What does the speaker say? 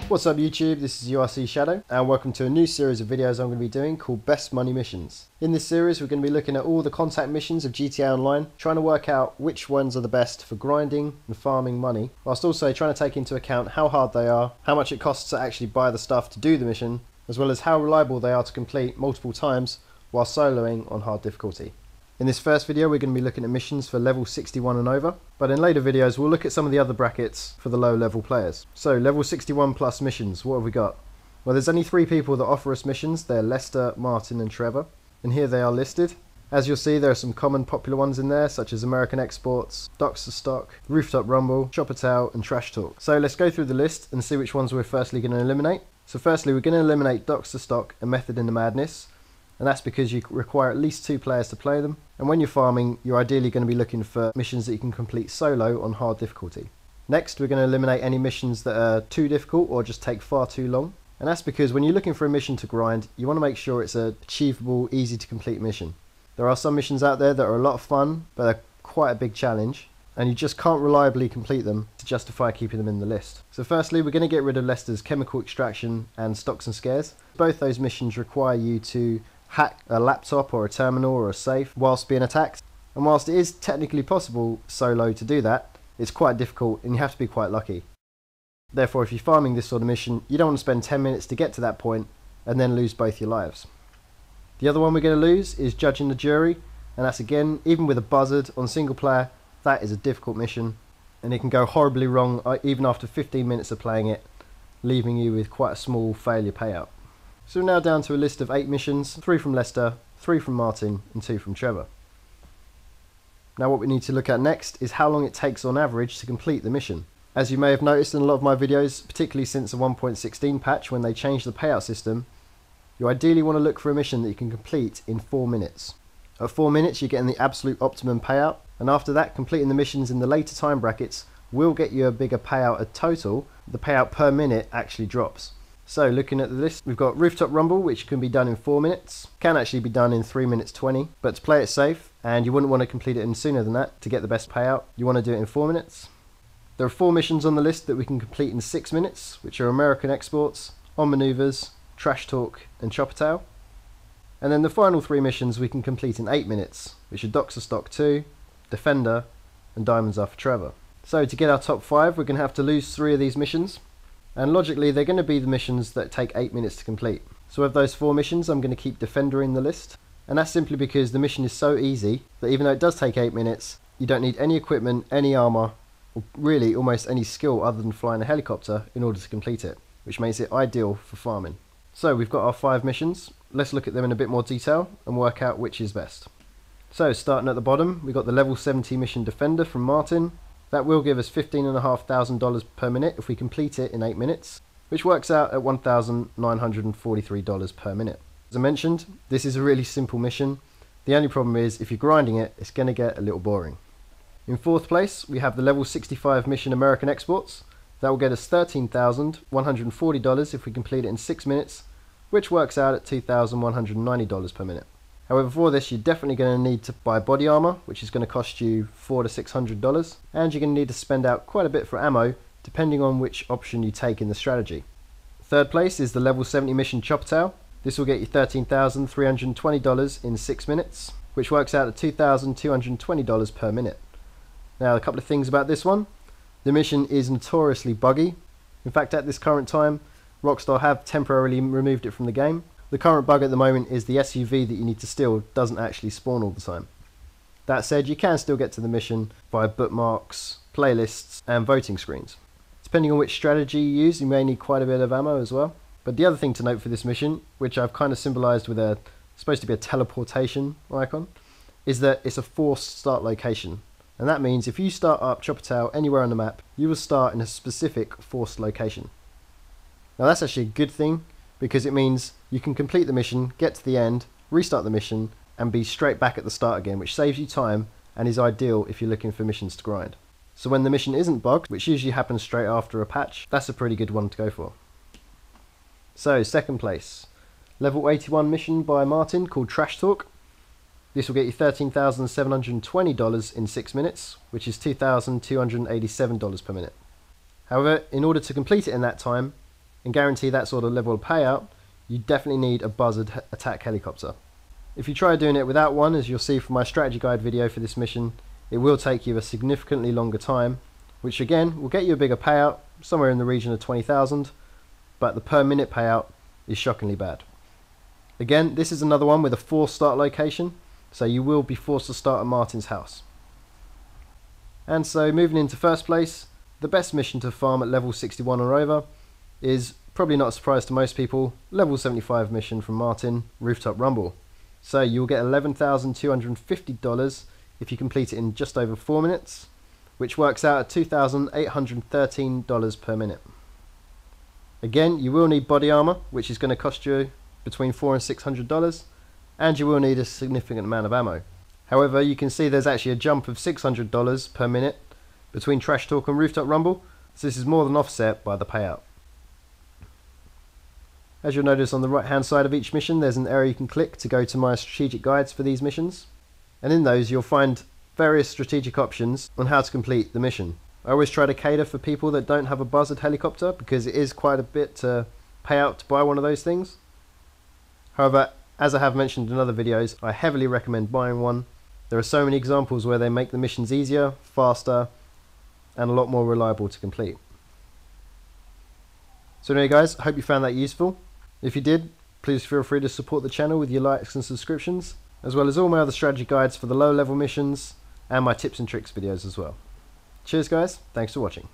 What's up YouTube, this is URC Shadow and welcome to a new series of videos I'm going to be doing called Best Money Missions. In this series we're going to be looking at all the contact missions of GTA Online, trying to work out which ones are the best for grinding and farming money, whilst also trying to take into account how hard they are, how much it costs to actually buy the stuff to do the mission, as well as how reliable they are to complete multiple times while soloing on hard difficulty. In this first video we're going to be looking at missions for level 61 and over, but in later videos we'll look at some of the other brackets for the low level players. So level 61 plus missions, what have we got? Well, there's only 3 people that offer us missions. They're Lester, Martin and Trevor, and here they are listed. As you'll see, there are some common popular ones in there such as American Exports, Docks to Stock, Rooftop Rumble, Chopper Towel and Trash Talk. So let's go through the list and see which ones we're firstly going to eliminate. So firstly we're going to eliminate Docks to Stock and Method in the Madness, and that's because you require at least 2 players to play them, and when you're farming you're ideally going to be looking for missions that you can complete solo on hard difficulty. Next we're going to eliminate any missions that are too difficult or just take far too long, and that's because when you're looking for a mission to grind you want to make sure it's an achievable, easy to complete mission. There are some missions out there that are a lot of fun but they're quite a big challenge, and you just can't reliably complete them to justify keeping them in the list. So firstly we're going to get rid of Lester's Chemical Extraction and Stocks and Scares. Both those missions require you to hack a laptop or a terminal or a safe whilst being attacked, and whilst it is technically possible solo to do that, it's quite difficult and you have to be quite lucky. Therefore if you're farming this sort of mission you don't want to spend 10 minutes to get to that point and then lose both your lives. The other one we're going to lose is Judging the Jury, and that's again, even with a buzzard on single player, that is a difficult mission and it can go horribly wrong even after 15 minutes of playing it, leaving you with quite a small failure payout. So we're now down to a list of 8 missions, 3 from Lester, 3 from Martin and 2 from Trevor. Now what we need to look at next is how long it takes on average to complete the mission. As you may have noticed in a lot of my videos, particularly since the 1.16 patch when they changed the payout system, you ideally want to look for a mission that you can complete in 4 minutes. At 4 minutes you're getting the absolute optimum payout, and after that completing the missions in the later time brackets will get you a bigger payout at total. The payout per minute actually drops. So looking at the list, we've got Rooftop Rumble, which can be done in 4 minutes, can actually be done in 3 minutes 20, but to play it safe, and you wouldn't want to complete it in sooner than that to get the best payout, you want to do it in 4 minutes. There are 4 missions on the list that we can complete in 6 minutes, which are American Exports, On Maneuvers, Trash Talk and Chopper Towel. And then the final 3 missions we can complete in 8 minutes, which are Docks to Stock 2, Defender and Diamonds Are for Trevor. So to get our top 5 we're going to have to lose 3 of these missions. And logically they're going to be the missions that take 8 minutes to complete. So of those 4 missions I'm going to keep Defender in the list, and that's simply because the mission is so easy that even though it does take 8 minutes you don't need any equipment, any armour, or really almost any skill other than flying a helicopter in order to complete it, which makes it ideal for farming. So we've got our 5 missions, let's look at them in a bit more detail and work out which is best. So starting at the bottom we've got the level 70 mission Defender from Martin. That will give us $15,500 per minute if we complete it in 8 minutes, which works out at $1,943 per minute. As I mentioned, this is a really simple mission. The only problem is if you're grinding it, it's going to get a little boring. In 4th place, we have the level 65 mission American Exports. That will get us $13,140 if we complete it in 6 minutes, which works out at $2,190 per minute. However, for this you're definitely going to need to buy body armor, which is going to cost you $400 to $600, and you're going to need to spend out quite a bit for ammo depending on which option you take in the strategy. 3rd place is the level 70 mission Chopper Towel. This will get you $13,320 in 6 minutes, which works out at $2,220 per minute. Now a couple of things about this one. The mission is notoriously buggy. In fact, at this current time Rockstar have temporarily removed it from the game. The current bug at the moment is the SUV that you need to steal doesn't actually spawn all the time. That said, you can still get to the mission via bookmarks, playlists and voting screens. Depending on which strategy you use, you may need quite a bit of ammo as well. But the other thing to note for this mission, which I've kind of symbolised with supposed to be a teleportation icon, is that it's a forced start location. And that means if you start up Chopper Towel anywhere on the map, you will start in a specific forced location. Now that's actually a good thing, because it means you can complete the mission, get to the end, restart the mission and be straight back at the start again, which saves you time and is ideal if you're looking for missions to grind. So when the mission isn't bugged, which usually happens straight after a patch, that's a pretty good one to go for. So 2nd place, level 81 mission by Martin called Trash Talk. This will get you $13,720 in 6 minutes, which is $2,287 per minute. However, in order to complete it in that time, and guarantee that sort of level of payout, you definitely need a buzzard attack helicopter. If you try doing it without one, as you'll see from my strategy guide video for this mission, it will take you a significantly longer time, which again will get you a bigger payout, somewhere in the region of 20,000, but the per minute payout is shockingly bad. Again, this is another one with a forced start location, so you will be forced to start at Martin's house. And so moving into first place, the best mission to farm at level 61 or over is, probably not a surprise to most people, level 75 mission from Martin, Rooftop Rumble. So you'll get $11,250 if you complete it in just over 4 minutes, which works out at $2,813 per minute. Again, you will need body armor, which is going to cost you between $400 and $600, and you will need a significant amount of ammo. However, you can see there's actually a jump of $600 per minute between Trash Talk and Rooftop Rumble, so this is more than offset by the payout. As you'll notice on the right hand side of each mission, there's an area you can click to go to my strategic guides for these missions, and in those you'll find various strategic options on how to complete the mission. I always try to cater for people that don't have a buzzard helicopter, because it is quite a bit to pay out to buy one of those things. However, as I have mentioned in other videos, I heavily recommend buying one. There are so many examples where they make the missions easier, faster, and a lot more reliable to complete. So anyway guys, I hope you found that useful. If you did, please feel free to support the channel with your likes and subscriptions, as well as all my other strategy guides for the low level missions, and my tips and tricks videos as well. Cheers guys, thanks for watching.